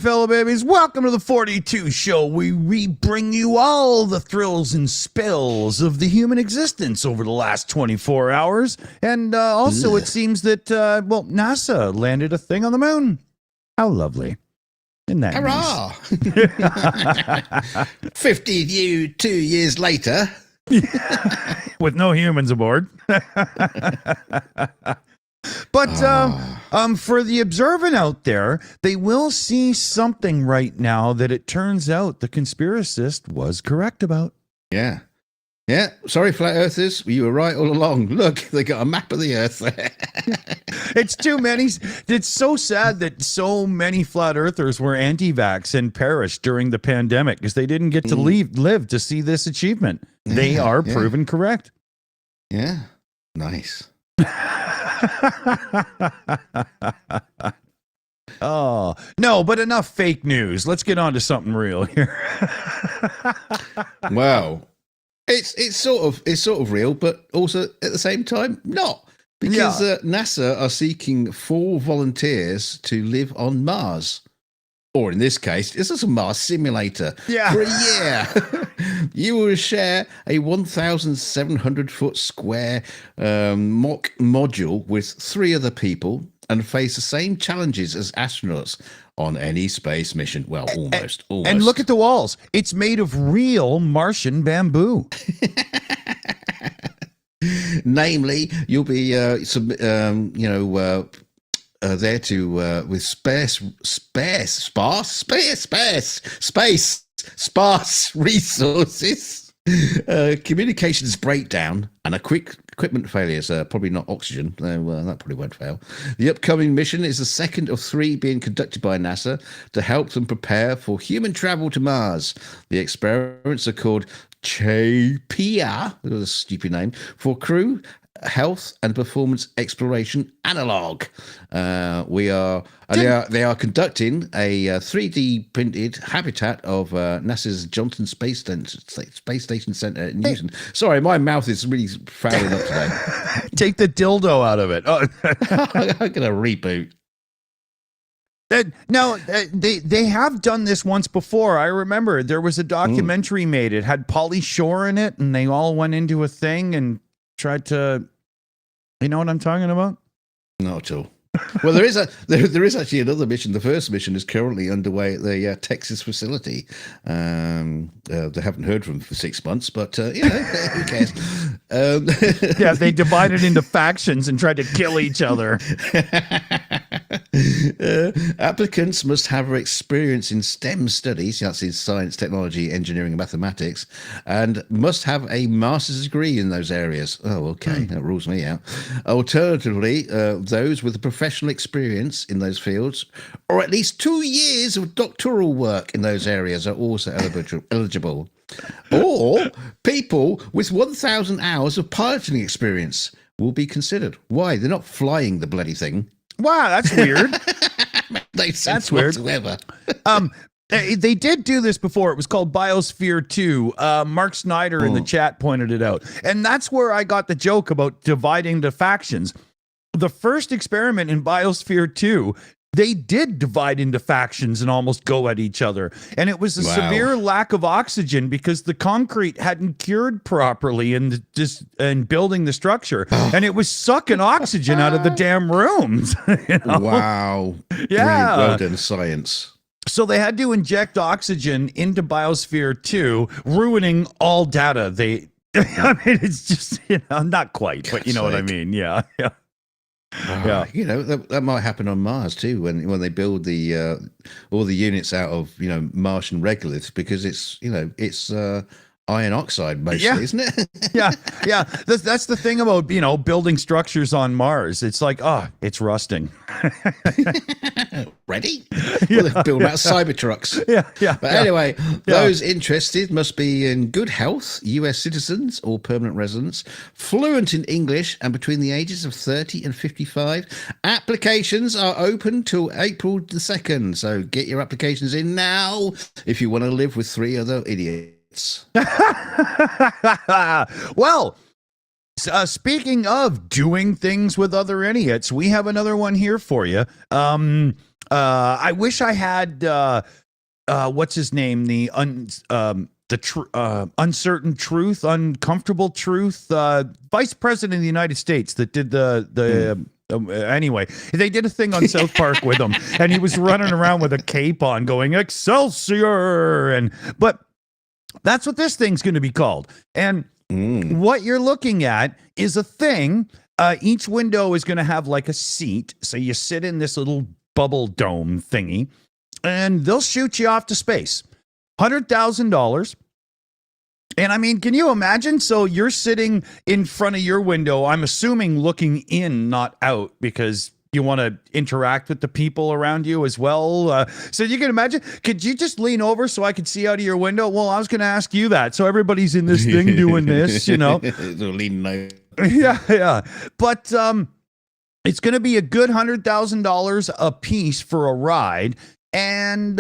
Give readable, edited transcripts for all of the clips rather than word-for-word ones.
fellow babies. Welcome to the 42 show. We bring you all the thrills and spills of the human existence over the last 24 hours. And also, it seems that, NASA landed a thing on the moon. How lovely. Isn't that Hurrah! Nice? 52 years later. With no humans aboard. But for the observant out there, they will see something right now that it turns out the conspiracist was correct about. Yeah. Yeah. Sorry, flat earthers. You were right all along. Look, they got a map of the earth there. It's too many. It's so sad that so many flat earthers were anti-vax and perished during the pandemic because they didn't get to live to see this achievement. They are proven correct. Yeah. Nice. Oh, no, but enough fake news. Let's get on to something real here. Well, it's sort of real, but also at the same time not, because NASA are seeking 4 volunteers to live on Mars. Or in this case, this is a Mars simulator for a year. You will share a 1,700-foot square mock module with 3 other people and face the same challenges as astronauts on any space mission. Well, almost. And look at the walls. It's made of real Martian bamboo. Namely, you'll be there to with sparse resources, communications breakdown, and a quick equipment failures. Probably not oxygen. That probably won't fail. The upcoming mission is the second of 3 being conducted by NASA to help them prepare for human travel to Mars. The experiments are called CHAPIA, that was a stupid name, for crew health and performance exploration analog. They are conducting a 3D printed habitat of NASA's Johnson Space Station Center in Houston. Sorry, my mouth is really fouling up today. Take the dildo out of it. Oh. I'm gonna reboot. No, they have done this once before. I remember there was a documentary made. It had Pauly Shore in it, and they all went into a thing and tried to, you know what I'm talking about? Not at all. Well, there is actually another mission. The first mission is currently underway at the Texas facility. They haven't heard from for 6 months, but who cares? They divided into factions and tried to kill each other. Applicants must have experience in STEM studies, that's in science, technology, engineering, and mathematics, and must have a master's degree in those areas. Oh, okay, that rules me out. Alternatively, those with a professional experience in those fields, or at least 2 years of doctoral work in those areas, are also eligible. Or people with 1,000 hours of piloting experience will be considered. Why? They're not flying the bloody thing. Wow, that's weird. That's weird. Whatsoever. They did do this before. It was called Biosphere 2. Mark Snyder in the chat pointed it out. And that's where I got the joke about dividing the factions. The first experiment in Biosphere 2, they did divide into factions and almost go at each other. And it was a severe lack of oxygen because the concrete hadn't cured properly in building the structure. And it was sucking oxygen out of the damn rooms. You know? Wow. Yeah. Well done, science. So they had to inject oxygen into Biosphere 2, ruining all data. I mean, it's just, not quite, but you know what I mean. Yeah. That might happen on Mars too when they build the all the units out of Martian regolith, because it's iron oxide mostly, isn't it? yeah. That's the thing about building structures on Mars. It's like, it's rusting. Ready? Well, they build out Cybertrucks. But anyway, those interested must be in good health, US citizens or permanent residents, fluent in English, and between the ages of 30 and 55. Applications are open till April the 2nd, so get your applications in now if you want to live with 3 other idiots. Well, speaking of doing things with other idiots, we have another one here for you. I wish I had what's his name? The uncertain truth, uncomfortable truth, vice president of the United States that did anyway, they did a thing on South Park with him, and he was running around with a cape on, going Excelsior, but that's what this thing's going to be called. And what you're looking at is a thing. Each window is going to have like a seat, so you sit in this little bubble dome thingy, and they'll shoot you off to space. $100,000. And I mean, can you imagine? So you're sitting in front of your window, I'm assuming looking in, not out, because you want to interact with the people around you as well. So you can imagine, could you just lean over so I could see out of your window? Well, I was going to ask you that. So everybody's in this thing doing this, you know? They're leaning over. Yeah. But it's going to be a good $100,000 a piece for a ride. And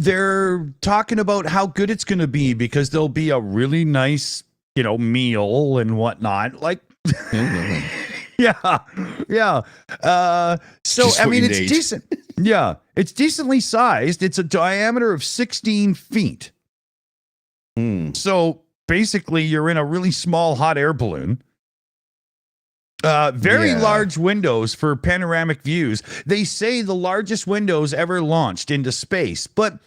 they're talking about how good it's going to be because there'll be a really nice, meal and whatnot. Like, yeah. So, I mean, it's decent. Yeah. It's decently sized. It's a diameter of 16 feet. So basically you're in a really small hot air balloon. Very large windows for panoramic views. They say the largest windows ever launched into space, but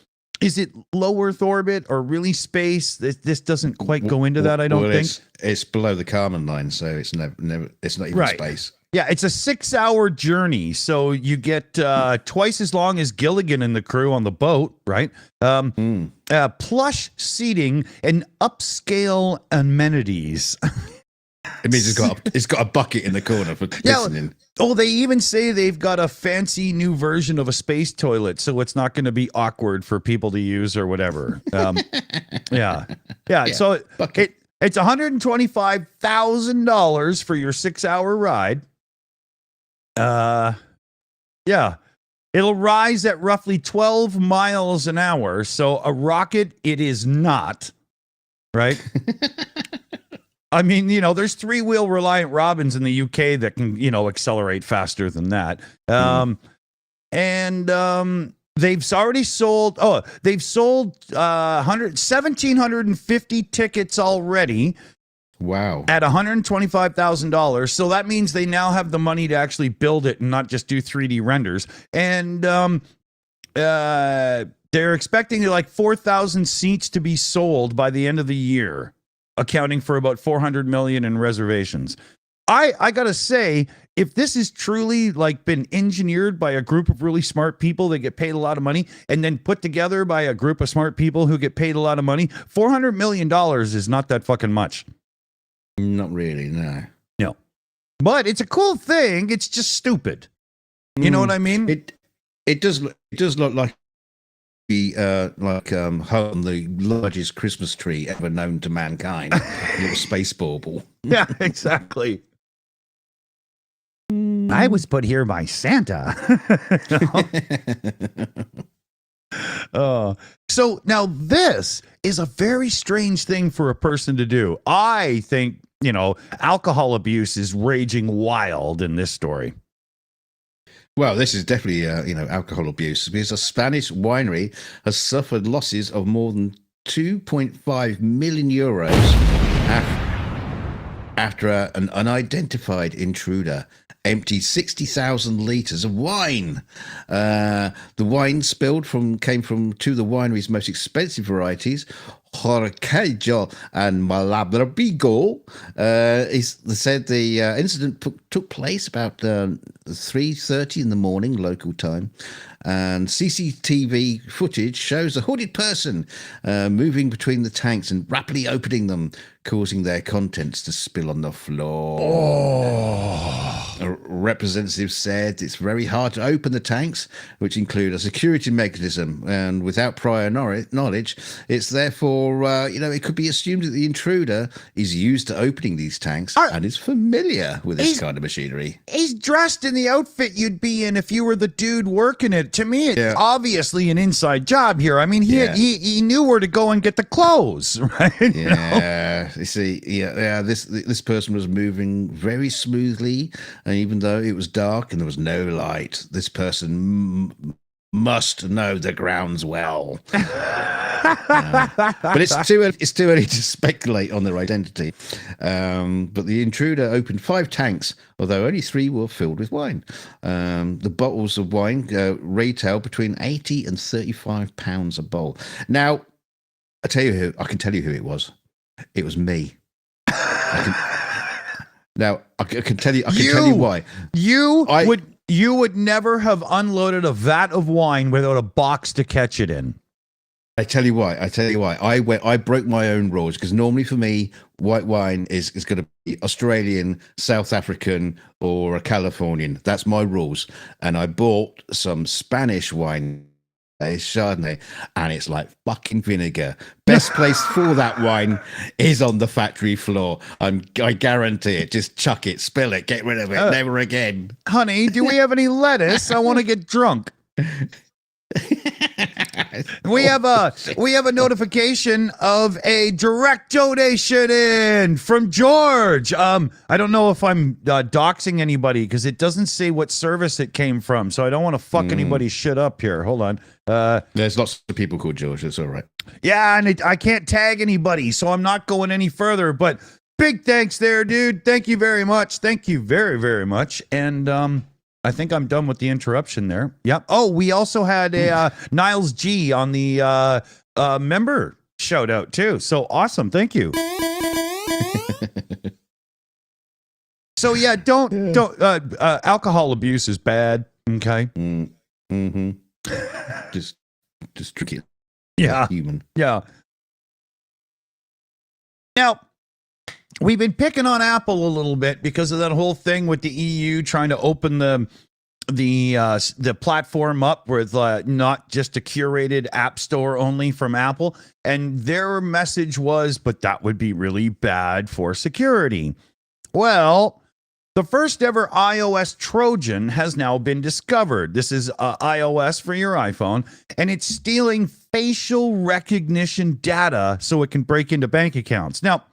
is it low Earth orbit or really space? This doesn't quite go into that, I don't think. It's below the Kármán line, so it's never it's not even space. Yeah, it's a 6-hour journey, so you get twice as long as Gilligan and the crew on the boat, right? Plush seating and upscale amenities. It means it's got a bucket in the corner for listening. Oh, they even say they've got a fancy new version of a space toilet, so it's not going to be awkward for people to use or whatever. Yeah. So it's $125,000 for your 6-hour ride. Yeah. It'll rise at roughly 12 miles an hour. So a rocket, it is not, right? I mean, there's 3-wheel reliant Robins in the UK that can, accelerate faster than that. They've already sold, they've sold 1,750 tickets already. Wow. At $125,000. So that means they now have the money to actually build it and not just do 3D renders. And they're expecting like 4,000 seats to be sold by the end of the year, accounting for about 400 million in reservations. I gotta say, if this is truly like been engineered by a group of really smart people that get paid a lot of money and then put together by a group of smart people who get paid a lot of money, $400 million is not that fucking much. Not really, no. No. But it's a cool thing. It's just stupid. You know what I mean? It does look like hung the largest Christmas tree ever known to mankind. A little space bauble. Yeah, exactly. I was put here by Santa. So now this is a very strange thing for a person to do. I think, alcohol abuse is raging wild in this story. Well, this is definitely, alcohol abuse, because a Spanish winery has suffered losses of more than 2.5 million euros after an unidentified intruder emptied 60,000 litres of wine. The wine spilled came from two of the winery's most expensive varieties, Horquejo and Malabrigo. They said the incident took place about 3:30 in the morning local time, and CCTV footage shows a hooded person moving between the tanks and rapidly opening them, causing their contents to spill on the floor. A representative said it's very hard to open the tanks, which include a security mechanism, and without prior knowledge, it's therefore, it could be assumed that the intruder is used to opening these tanks and is familiar with this kind of machinery. He's dressed in the outfit you'd be in if you were the dude working it. To me, it's obviously an inside job here. I mean, he knew where to go and get the clothes, right? Yeah. You see, this person was moving very smoothly, and even though it was dark and there was no light, this person must know the grounds well. But it's too early to speculate on their identity. But the intruder opened 5 tanks, although only 3 were filled with wine. The bottles of wine retail between £80 and £35 a bowl. Now, I can tell you who it was. It was me. Now I can tell you. I can tell you why. You would never have unloaded a vat of wine without a box to catch it in. I tell you why. I broke my own rules, because normally for me, white wine is going to be Australian, South African, or a Californian. That's my rules. And I bought some Spanish wine, a Chardonnay, and it's like fucking vinegar. Best place for that wine is on the factory floor. I guarantee it. Just chuck it, spill it, get rid of it, never again. Honey, do we have any lettuce? I want to get drunk. We have a notification of a direct donation in from George. I don't know if I'm doxing anybody, because it doesn't say what service it came from, so I don't want to fuck anybody's shit up here. Hold on. There's lots of people called George. It's all right. Yeah, and I can't tag anybody, so I'm not going any further. But big thanks there, dude. Thank you very much. Thank you very, very much. And I think I'm done with the interruption there. Yep. Oh, we also had a Niles G on the member shout out too. So awesome. Thank you. So yeah, don't alcohol abuse is bad. Okay. Mm-hmm. just tricky. Yeah. Human. Yeah. Now, we've been picking on Apple a little bit because of that whole thing with the EU trying to open the platform up with not just a curated app store only from Apple. And their message was, but that would be really bad for security. Well, the first ever iOS Trojan has now been discovered. This is iOS for your iPhone, and it's stealing facial recognition data so it can break into bank accounts. Now,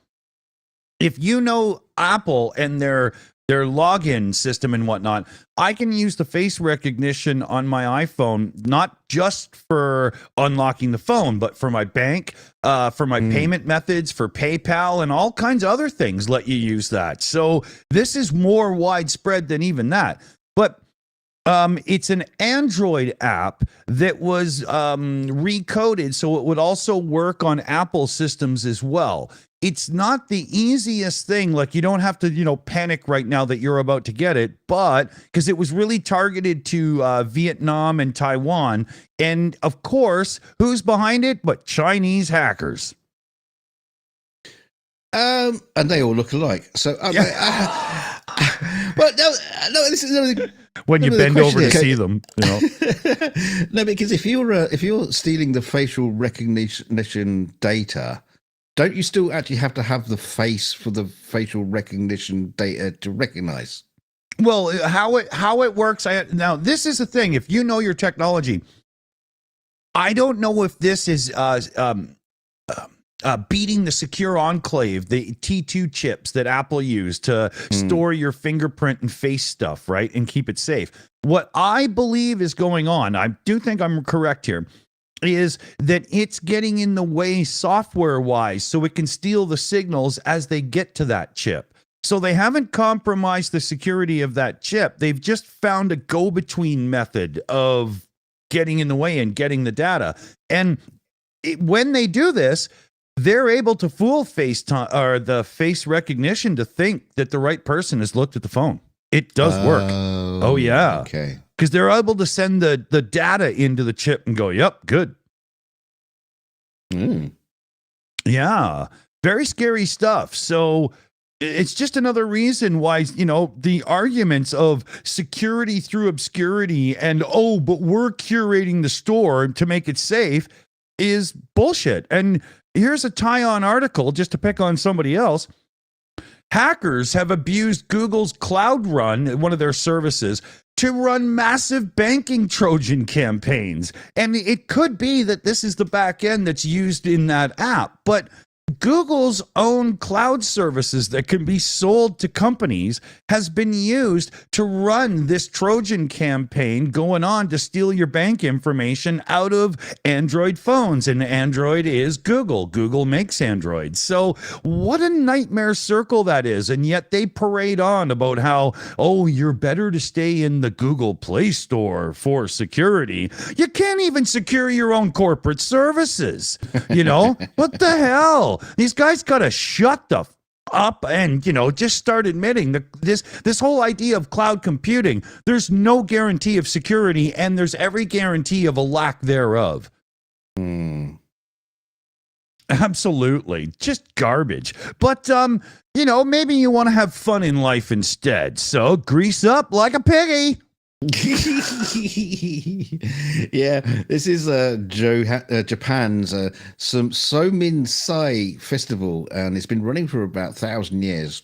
if you know Apple and their login system and whatnot, I can use the face recognition on my iPhone, not just for unlocking the phone, but for my bank, for my payment methods, for PayPal, and all kinds of other things let you use that. So this is more widespread than even that. But it's an Android app that was recoded so it would also work on Apple systems as well. It's not the easiest thing. Like, you don't have to, panic right now that you're about to get it, but because it was really targeted to Vietnam and Taiwan. And of course, who's behind it but Chinese hackers? And they all look alike. So, well, no, this is when you bend over to see them, No, because if you're stealing the facial recognition data, don't you still actually have to have the face for the facial recognition data to recognize? Well, how it works. Now, this is the thing. If you know your technology, I don't know if this is beating the secure enclave, the T2 chips that Apple used to store your fingerprint and face stuff, right, and keep it safe. What I believe is going on, I do think I'm correct here, is that it's getting in the way software-wise so it can steal the signals as they get to that chip. So they haven't compromised the security of that chip. They've just found a go-between method of getting in the way and getting the data. And when they do this, they're able to fool FaceTime or the face recognition to think that the right person has looked at the phone. It does work. Oh, yeah. Okay. Because they're able to send the data into the chip and go, yep, good. Yeah. Very scary stuff. So it's just another reason why, the arguments of security through obscurity and, but we're curating the store to make it safe is bullshit. And here's a tie-on article just to pick on somebody else. Hackers have abused Google's Cloud Run, one of their services, to run massive banking Trojan campaigns. And it could be that this is the back end that's used in that app. But Google's own cloud services that can be sold to companies has been used to run this Trojan campaign going on to steal your bank information out of Android phones. And Android is Google. Google makes Android. So what a nightmare circle that is. And yet they parade on about how, oh, you're better to stay in the Google Play Store for security. You can't even secure your own corporate services. You know, what the hell? These guys got to shut the up and, you know, just start admitting that this whole idea of cloud computing, there's no guarantee of security and there's every guarantee of a lack thereof. Absolutely. Just garbage. But, you know, maybe you want to have fun in life instead. So grease up like a piggy. Yeah, this is Japan's Sominsai festival, and it's been running for about 1,000 years.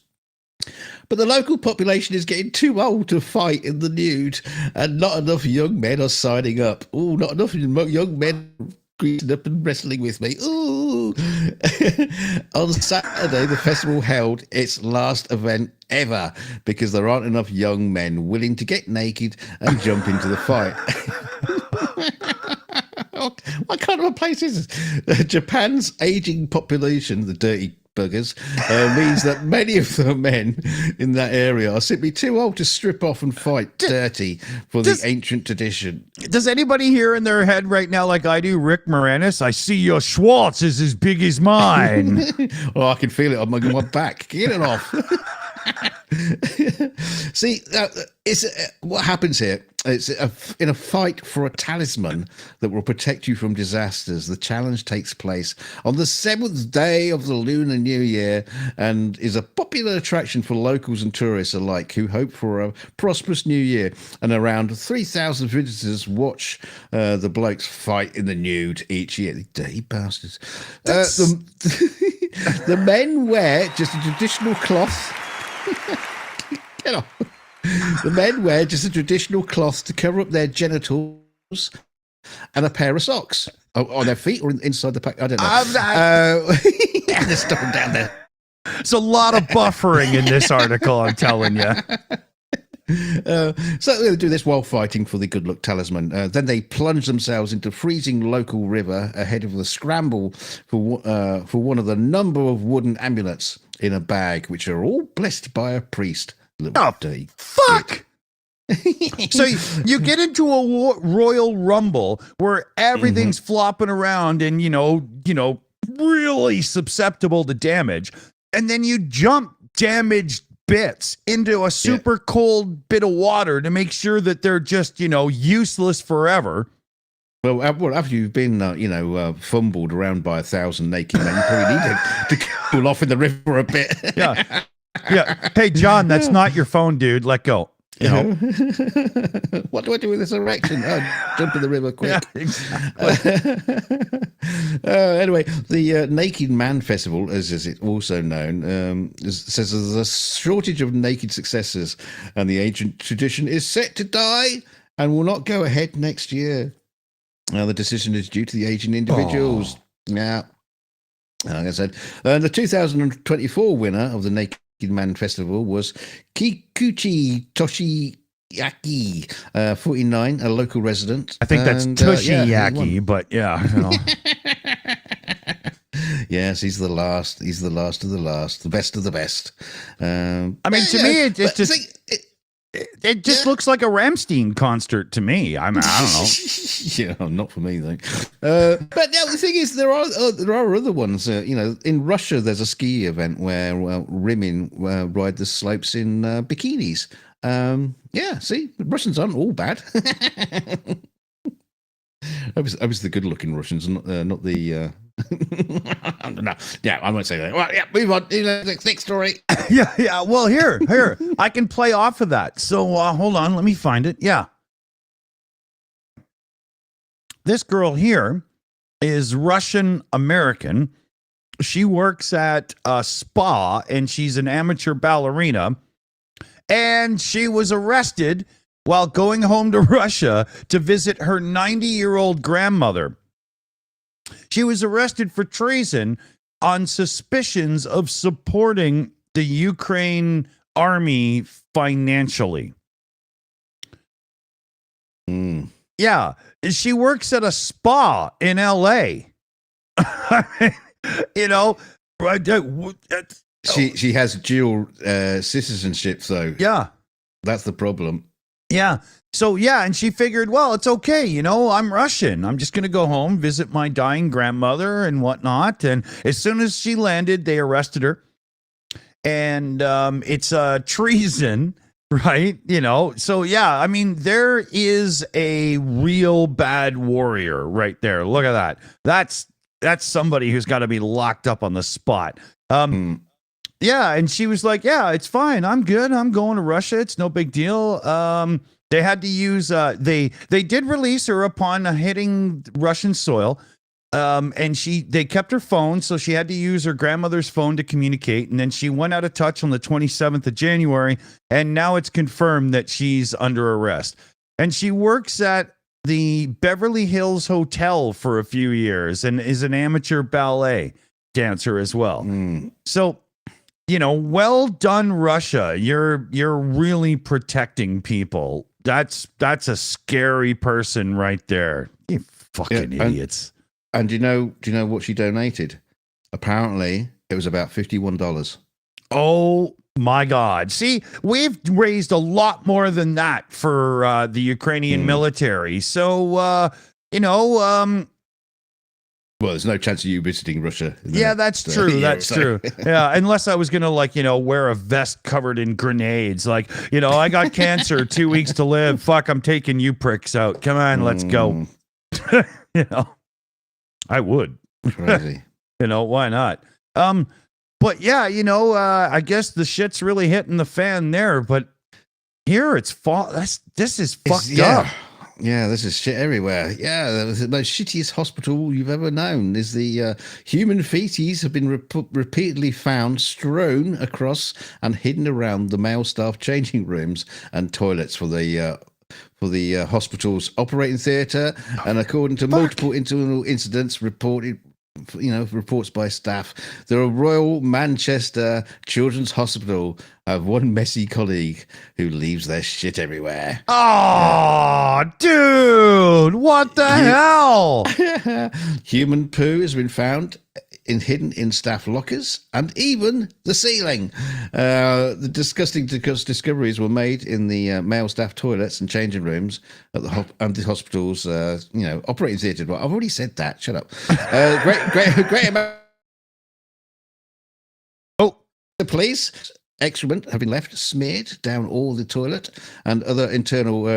But the local population is getting too old to fight in the nude, and not enough young men are signing up. Oh, not enough young men greeting up and wrestling with me. Ooh. On Saturday, the festival held its last event ever because there aren't enough young men willing to get naked and jump into the fight. What kind of a place is this? Japan's aging population, the dirty buggers, means that many of the men in that area are simply too old to strip off and fight dirty for the ancient tradition. Does anybody hear in their head right now, like I do, Rick Moranis? I see your Schwartz is as big as mine. Oh, I can feel it on my back. Get it off. See, it's what happens here. It's in a fight for a talisman that will protect you from disasters. The challenge takes place on the 7th day of the Lunar New Year and is a popular attraction for locals and tourists alike who hope for a prosperous new year. And around 3,000 visitors watch the blokes fight in the nude each year. The dirty bastards. The men wear just a traditional cloth. Get off. The men wear just a traditional cloth to cover up their genitals and a pair of socks on their feet or inside the pack. I don't know. There's stuff down there. It's a lot of buffering in this article, I'm telling you. So they do this while fighting for the good luck talisman. Then they plunge themselves into freezing local river ahead of the scramble for one of the number of wooden amulets in a bag, which are all blessed by a priest. Oh, fuck! So you get into a royal rumble where everything's flopping around and you know really susceptible to damage, and then you jump damaged bits into a super cold bit of water to make sure that they're just useless forever. Well, after you've been, fumbled around by 1,000 naked men, you probably need to cool off in the river a bit. Yeah. Hey, John, that's not your phone, dude. Let go. What do I do with this erection? Oh, jump in the river quick. Yeah, exactly. Anyway, the Naked Man Festival, as it's also known, says there's a shortage of naked successors, and the ancient tradition is set to die and will not go ahead next year. The decision is due to the aging individuals. Yeah. Like I said, the 2024 winner of the Naked Man Festival was Kikuchi Toshiyaki, 49, a local resident. I think that's Toshiyaki, but yeah. Yes, he's the last. He's the last of the last, the best of the best. I mean, to me, it just looks like a Rammstein concert to me. I don't know. Yeah, not for me though. But now the thing is, there are other ones. In Russia, there's a ski event where women ride the slopes in bikinis. See, Russians aren't all bad. I was the good-looking Russians, not the. No, yeah, I won't say that. Well, yeah, move on. Next story. Yeah. Well, here, I can play off of that. So hold on, let me find it. Yeah, this girl here is Russian American. She works at a spa and she's an amateur ballerina. And she was arrested while going home to Russia to visit her 90-year-old grandmother. She was arrested for treason on suspicions of supporting the Ukraine army financially. Yeah, she works at a spa in LA. You know, she has dual citizenship, though. Yeah, that's the problem. Yeah. So, yeah, and she figured, well, it's okay. You know, I'm Russian. I'm just going to go home, visit my dying grandmother and whatnot. And as soon as she landed, they arrested her. And it's treason, right? You know, so, yeah, I mean, there is a real bad warrior right there. Look at that. That's somebody who's got to be locked up on the spot. Yeah, and she was like, yeah, it's fine. I'm good. I'm going to Russia. It's no big deal. They had to use they did release her upon hitting Russian soil. And they kept her phone, so she had to use her grandmother's phone to communicate, and then she went out of touch on the 27th of January, and now it's confirmed that she's under arrest. And she works at the Beverly Hills Hotel for a few years and is an amateur ballet dancer as well. So, you know, well done, Russia. You're really protecting people. That's a scary person right there. You fucking idiots. And do you know what she donated? Apparently, it was about $51. Oh my God! See, we've raised a lot more than that for the Ukrainian military. So, you know, well, there's no chance of you visiting Russia. Yeah, that's true. That's true. Yeah, unless I was gonna, like, you know, wear a vest covered in grenades. Like, you know, I got cancer, 2 weeks to live. Fuck, I'm taking you pricks out. Come on, let's go. You know, I would. Crazy. You know, why not? But yeah, you know, I guess the shit's really hitting the fan there. But here it's this is fucked up. Yeah, this is shit everywhere. Yeah, the most shittiest hospital you've ever known is the human feces have been repeatedly found strewn across and hidden around the male staff changing rooms and toilets for the hospital's operating theatre. And according to multiple internal incidents reported, reports by staff, the Royal Manchester Children's Hospital have one messy colleague who leaves their shit everywhere. Oh, dude, what the hell? Human poo has been found hidden in staff lockers and even the ceiling. The disgusting discoveries were made in the male staff toilets and changing rooms at the hospital's operating theatre. Well, I've already said that. Shut up. Great amount. The police excrement have been left smeared down all the toilet, and other internal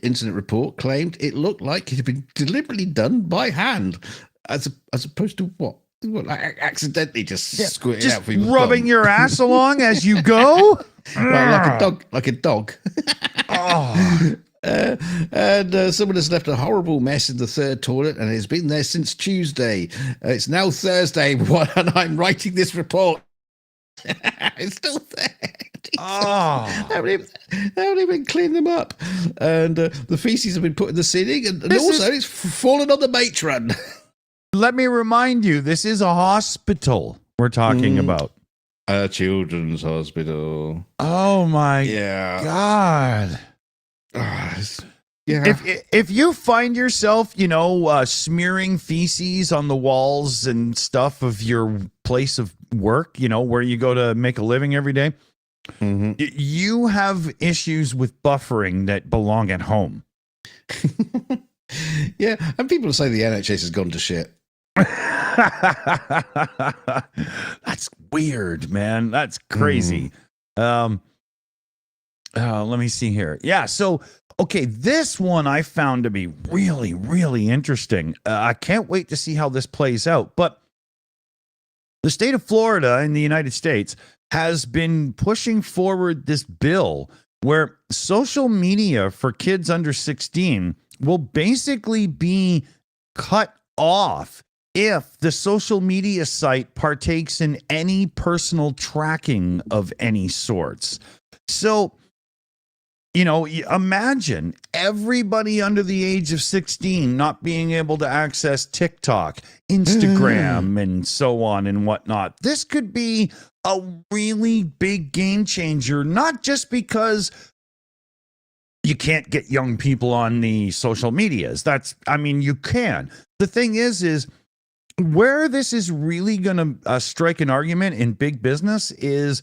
incident report claimed it looked like it had been deliberately done by hand, as opposed to what? Like accidentally just squirting out for you, rubbing your ass along as you go. like a dog. Oh. And someone has left a horrible mess in the third toilet, and it's been there since Tuesday. It's now Thursday, and I'm writing this report. It's still there. Oh. They haven't even cleaned them up. And the feces have been put in the ceiling, and also it's fallen on the matron. Let me remind you, this is a hospital we're talking about. A children's hospital. Oh my God. Yeah. If you find yourself, smearing feces on the walls and stuff of your place of work, where you go to make a living every day, you have issues with buffering that belong at home. Yeah, and people say the NHS has gone to shit. That's weird, man. That's crazy. Let me see here. Yeah, so okay, this one I found to be really, really interesting. I can't wait to see how this plays out. But the state of Florida in the United States has been pushing forward this bill where social media for kids under 16 will basically be cut off if the social media site partakes in any personal tracking of any sorts. So Imagine everybody under the age of 16 not being able to access TikTok, Instagram, and so on and whatnot. This could be a really big game changer, not just because you can't get young people on the social medias. You can. The thing is where this is really going to strike an argument in big business is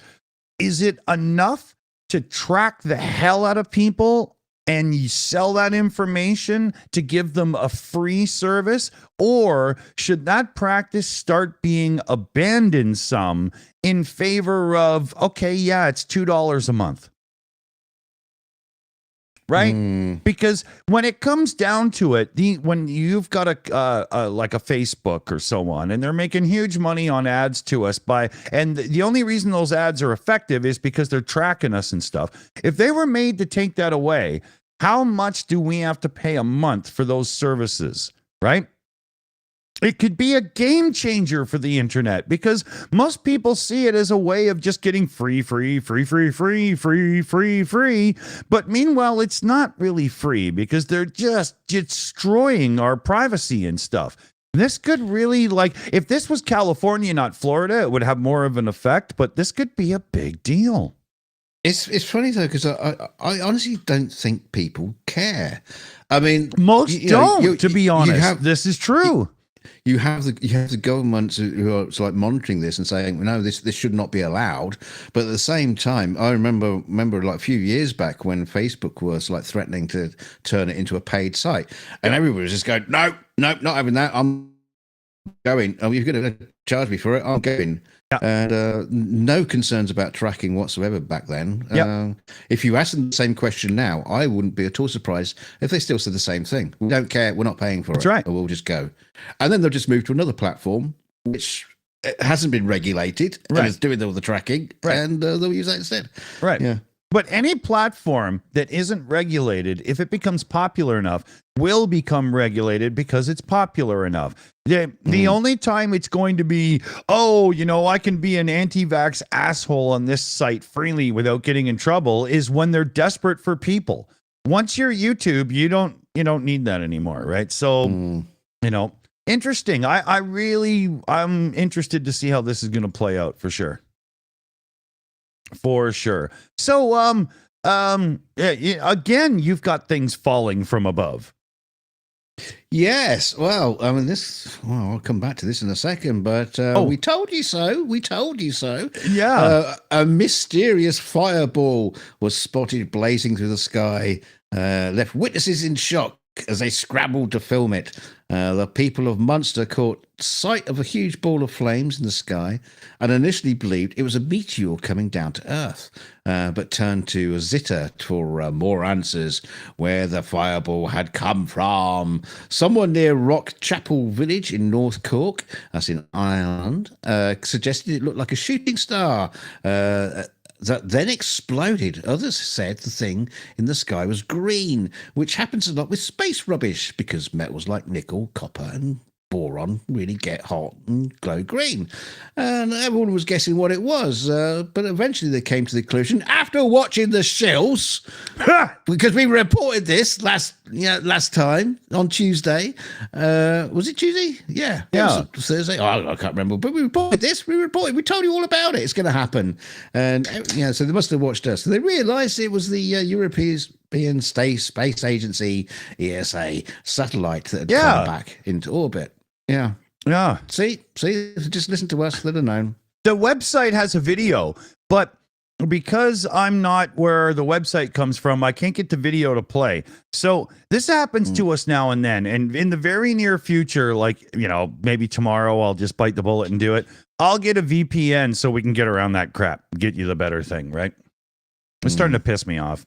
it enough to track the hell out of people and you sell that information to give them a free service? Or should that practice start being abandoned some in favor of, okay, yeah, it's $2 a month? Right? Because when it comes down to it, when you've got like a Facebook or so on, and they're making huge money on ads to us and the only reason those ads are effective is because they're tracking us and stuff. If they were made to take that away, how much do we have to pay a month for those services? Right? It could be a game changer for the internet because most people see it as a way of just getting free. But meanwhile, it's not really free because they're just destroying our privacy and stuff. This could really, if this was California, not Florida, it would have more of an effect, but this could be a big deal. It's funny though, because I honestly don't think people care. I mean, most don't, to be honest. This is true. You have the governments who are like monitoring this and saying, no, this should not be allowed. But at the same time, I remember like a few years back when Facebook was like threatening to turn it into a paid site, and everybody was just going, no, not having that. I'm going. Oh, you're going to charge me for it? I'm going. Yeah. And no concerns about tracking whatsoever back then. Yeah. If you ask them the same question now, I wouldn't be at all surprised if they still said the same thing. We don't care. We're not paying for it. That's right. Or we'll just go. And then they'll just move to another platform, which hasn't been regulated and is doing all the tracking, and they'll use that instead. Right. Yeah. But any platform that isn't regulated, if it becomes popular enough, will become regulated because it's popular enough. The only time it's going to be, I can be an anti-vax asshole on this site freely without getting in trouble is when they're desperate for people. Once you're YouTube, you don't need that anymore, right? So, interesting. I'm interested to see how this is going to play out for sure. For sure. So, again, you've got things falling from above. Yes. Well, I mean, I'll come back to this in a second, but we told you so. We told you so. Yeah. A mysterious fireball was spotted blazing through the sky, left witnesses in shock as they scrambled to film it. The people of Munster caught sight of a huge ball of flames in the sky and initially believed it was a meteor coming down to Earth, but turned to Zitter for more answers where the fireball had come from. Someone near Rock Chapel village in North Cork, that's in Ireland, suggested it looked like a shooting star. That then exploded. Others said the thing in the sky was green, which happens a lot with space rubbish because metals like nickel, copper, and boron really get hot and glow green. And everyone was guessing what it was, but eventually they came to the conclusion after watching the Shills, because we reported this last time on Tuesday. Was it Tuesday? Yeah. Thursday. I can't remember, but we reported this. We told you all about it. It's going to happen, and so they must have watched us. So they realised it was the European Space Agency (ESA) satellite that had come back into orbit. Yeah. Yeah. See, just listen to us. They'd have known. The website has a video, but because I'm not where the website comes from, I can't get the video to play. So this happens to us now and then. And in the very near future, maybe tomorrow, I'll just bite the bullet and do it. I'll get a VPN so we can get around that crap, get you the better thing, right? It's starting to piss me off.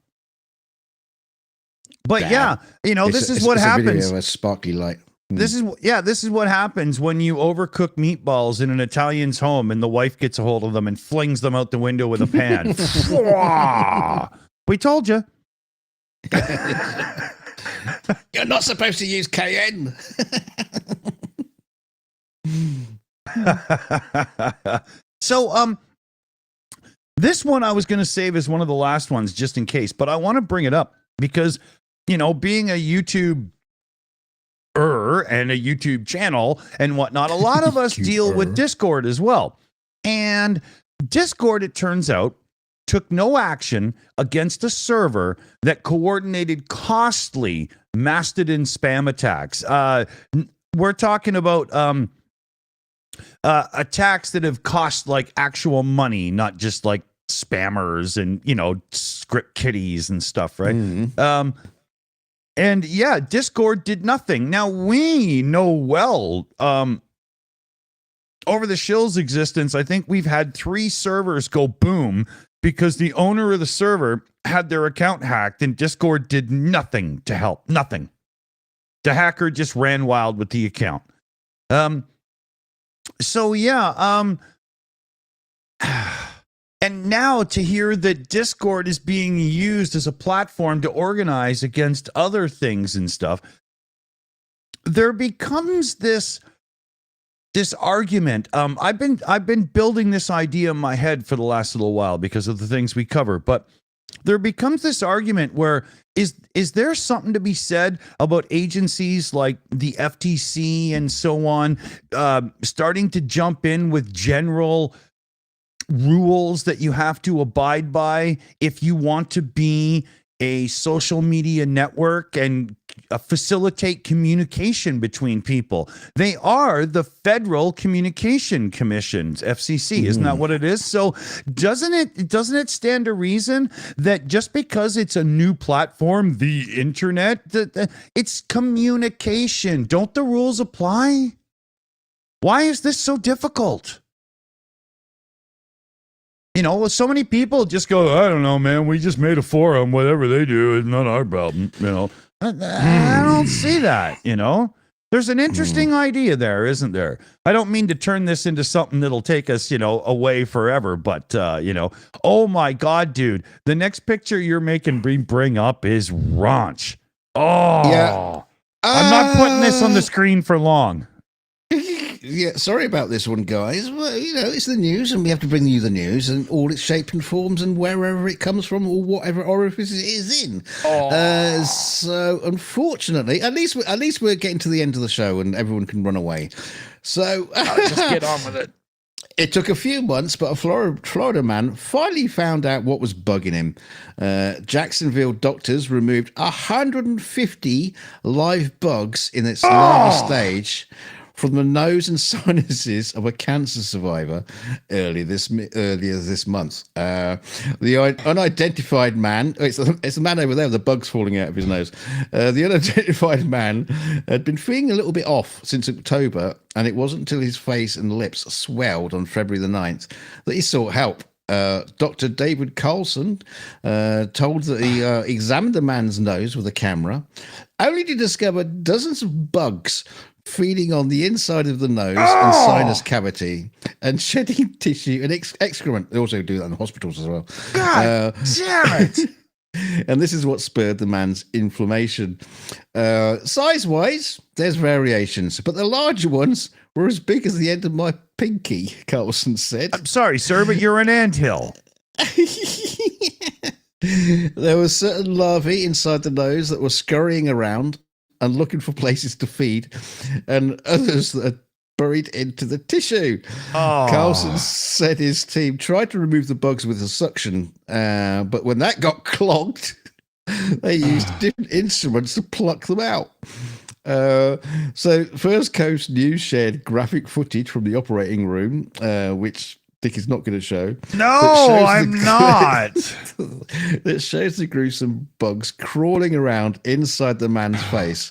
But this is what happens. A video of a sparkly light. This is what happens when you overcook meatballs in an Italian's home and the wife gets a hold of them and flings them out the window with a pan. We told you. You're not supposed to use cayenne. So, This one I was going to save as one of the last ones just in case, but I want to bring it up because, being a YouTube and a YouTube channel and whatnot, a lot of us deal with Discord as well. And Discord, it turns out, took no action against a server that coordinated costly Mastodon spam attacks. We're talking about attacks that have cost like actual money, not just like spammers and script kiddies and stuff, right? And yeah, Discord did nothing. Now we know well over the Shills existence, I think we've had 3 servers go boom because the owner of the server had their account hacked and Discord did nothing to help. Nothing. The hacker just ran wild with the account. And now to hear that Discord is being used as a platform to organize against other things and stuff, there becomes this argument. I've been building this idea in my head for the last little while because of the things we cover, but there becomes this argument where is there something to be said about agencies like the FTC and so on starting to jump in with general rules that you have to abide by if you want to be a social media network and facilitate communication between people? They are the Federal Communication Commission, FCC. Isn't that what it is? So doesn't it stand to reason that just because it's a new platform, the internet, it's communication? Don't the rules apply? Why is this so difficult? So many people just go, I don't know, man, we just made a forum, whatever they do is not our problem, I don't see that, There's an interesting idea there, isn't there? I don't mean to turn this into something that'll take us, away forever, but, oh my God, dude, the next picture you're making bring up is raunch. Oh, yeah. I'm not putting this on the screen for long. Yeah, sorry about this one, guys. Well, it's the news, and we have to bring you the news and all its shape and forms and wherever it comes from or whatever orifice it is in. So, unfortunately, at least we're getting to the end of the show and everyone can run away. So, just get on with it. It took a few months, but a Florida man finally found out what was bugging him. Jacksonville doctors removed 150 live bugs in its larval stage from the nose and sinuses of a cancer survivor earlier this month. The unidentified man, it's the man over there with the bugs falling out of his nose. The unidentified man had been feeling a little bit off since October, and it wasn't until his face and lips swelled on February the 9th that he sought help. Dr. David Carlson told that he examined the man's nose with a camera, only to discover dozens of bugs feeding on the inside of the nose and sinus cavity and shedding tissue and excrement. They also do that in hospitals as well. God damn it. And this is what spurred the man's inflammation. Size-wise, there's variations, but the larger ones were as big as the end of my pinky, Carlson said. I'm sorry, sir, but you're an anthill. There were certain larvae inside the nose that were scurrying around and looking for places to feed, and others that are buried into the tissue. Carlson said his team tried to remove the bugs with a suction, but when that got clogged, they used different instruments to pluck them out. So First Coast News shared graphic footage from the operating room, which Dick is not going to show. No, I'm not. That shows the gruesome bugs crawling around inside the man's face,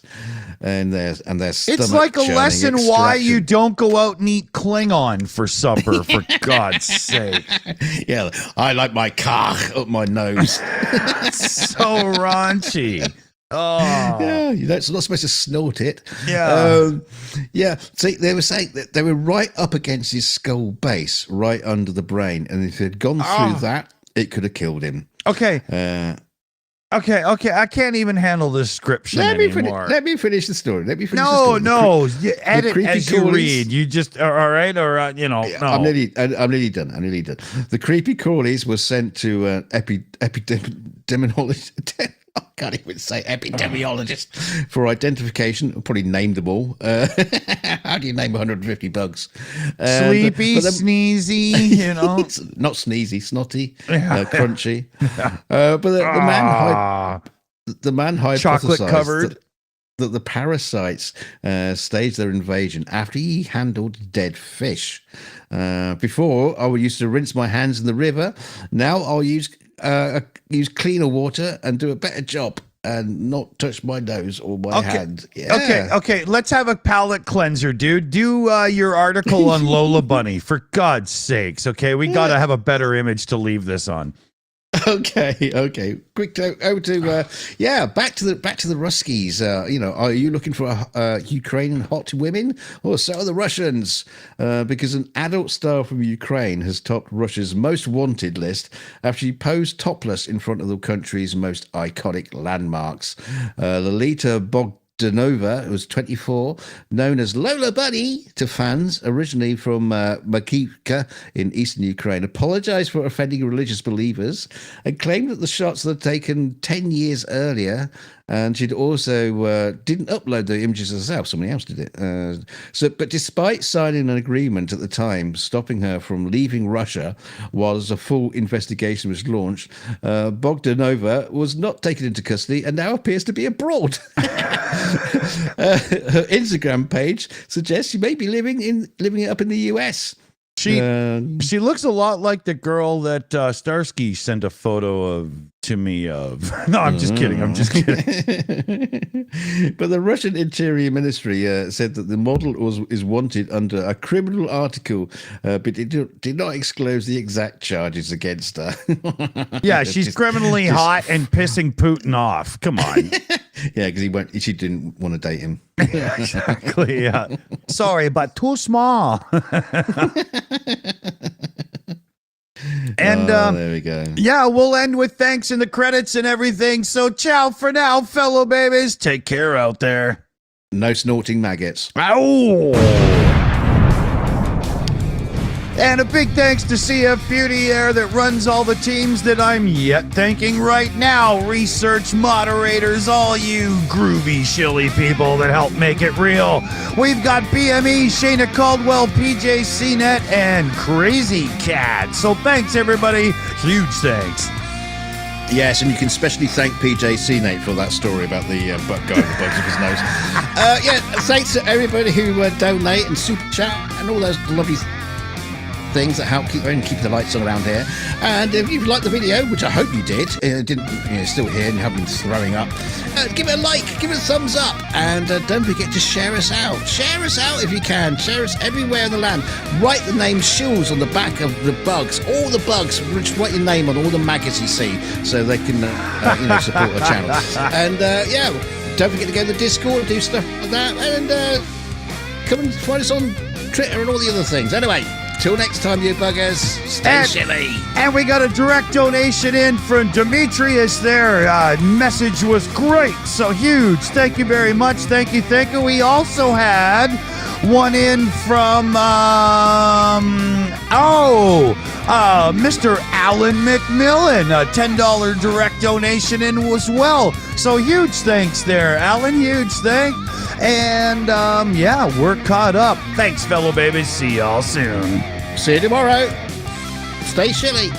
and their stomach. It's like a lesson why you don't go out and eat Klingon for supper, for God's sake. Yeah, I like my cock up my nose. So raunchy. Oh, yeah, you're not supposed to snort it. Yeah. Yeah. See, they were saying that they were right up against his skull base, right under the brain. And if it had gone through that, it could have killed him. Okay. Okay. I can't even handle this description anymore. Let me finish the story. Let me finish the No, story. no. You edit as you crawlies- read. You just all right, or no. I'm nearly done. The creepy crawlies were sent to an epidemiologist. I can't even say epidemiologist for identification. I'll probably named them all. How do you name 150 bugs? Sleepy, sneezy, not sneezy, snotty, crunchy. But the man chocolate hypothesized covered. that the parasites staged their invasion after he handled dead fish. Before, I used to rinse my hands in the river. Now I'll use cleaner water and do a better job and not touch my nose or my hand. Yeah. Okay. Let's have a palate cleanser, dude. Do your article on Lola Bunny, for God's sakes. Okay, we got to have a better image to leave this on. Okay. Quick back to the Ruskies. Are you looking for Ukrainian hot women, or so are the Russians? Because an adult star from Ukraine has topped Russia's most wanted list after she posed topless in front of the country's most iconic landmarks. Lolita Bogdanova, who was 24, known as Lola Bunny to fans, originally from Makivka in eastern Ukraine, apologized for offending religious believers and claimed that the shots were taken 10 years earlier. And she'd also didn't upload the images herself. Somebody else did it. But despite signing an agreement at the time stopping her from leaving Russia while a full investigation was launched, Bogdanova was not taken into custody and now appears to be abroad. Her Instagram page suggests she may be living it up in the US. She looks a lot like the girl that Starsky sent a photo to me of. No, I'm just kidding. But the Russian Interior Ministry said that the model is wanted under a criminal article, but it did not disclose the exact charges against her. Yeah, she's criminally hot and pissing Putin off. Come on. Yeah, because she didn't want to date him. Yeah, exactly. Yeah. Sorry, but too small. And there we go. Yeah, we'll end with thanks in the credits and everything. So ciao for now, fellow babies. Take care out there. No snorting maggots. Ow! And a big thanks to CF Beauty Air that runs all the teams that I'm yet thanking right now. Research moderators, all you groovy, shilly people that help make it real. We've got BME, Shayna Caldwell, PJ CNET, and Crazy Cat. So thanks, everybody. Huge thanks. Yes, and you can especially thank PJ CNET for that story about the guy with the bugs of his nose. Thanks to everybody who donate and super chat and all those lovely things that help keep the lights on around here. And if you liked the video, which I hope you did, still here and you haven't been throwing up, give it a like, give it a thumbs up, and don't forget to share us out. Share us out if you can. Share us everywhere in the land. Write the name Shills on the back of the bugs, all the bugs. Just write your name on all the maggots you see, so they can support our channel. And don't forget to go to the Discord and do stuff like that, and come and find us on Twitter and all the other things. Anyway, till next time, you buggers, stay chilly. And we got a direct donation in from Demetrius there. Message was great, so huge. Thank you very much. Thank you. We also had one in from, Mr. Alan McMillan. A $10 direct donation in as well. So huge thanks there, Alan. Huge thanks. And, we're caught up. Thanks, fellow babies. See y'all soon. See you tomorrow. Stay chilly.